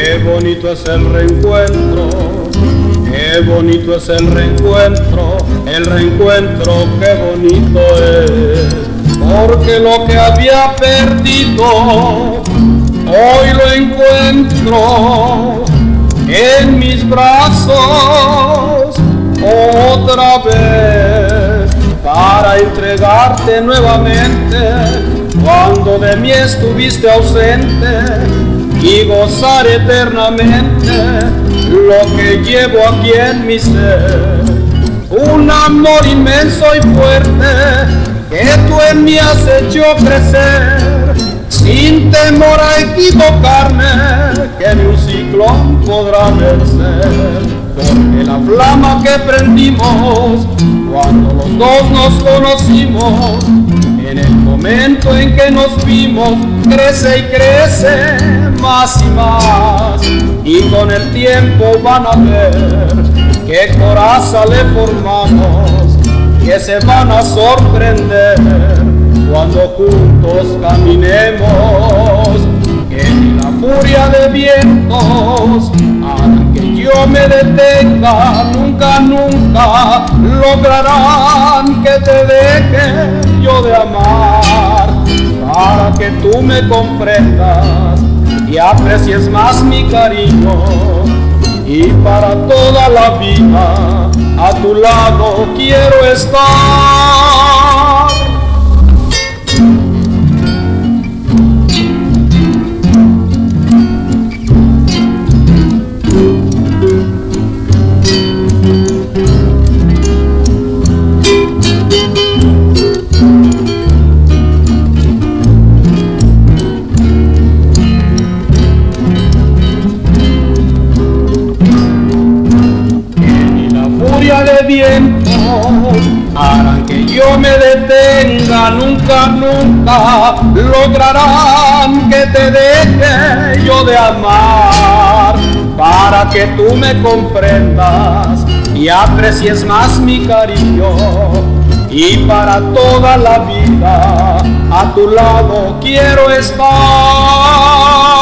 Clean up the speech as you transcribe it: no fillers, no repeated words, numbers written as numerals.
Qué bonito es el reencuentro, qué bonito es el reencuentro, qué bonito es. Porque lo que había perdido, hoy lo encuentro en mis brazos otra vez, para entregarte nuevamente cuando de mí estuviste ausente y gozar eternamente lo que llevo aquí en mi ser. Un amor inmenso y fuerte que tú en mí has hecho crecer, sin temor a equivocarme, que ni un ciclón podrá vencer. Porque la flama que prendimos cuando los dos nos conocimos, en el momento en que nos vimos, crece y crece más y más. Y con el tiempo van a ver qué coraza le formamos, que se van a sorprender cuando juntos caminemos. Que ni la furia de vientos harán que yo me detenga, nunca, nunca lograrán que te deje yo de amar, para que tú me comprendas y aprecies más mi cariño, y para toda la vida a tu lado quiero estar. De viento harán que yo me detenga, nunca, nunca lograrán que te deje yo de amar, para que tú me comprendas y aprecies más mi cariño, y para toda la vida a tu lado quiero estar.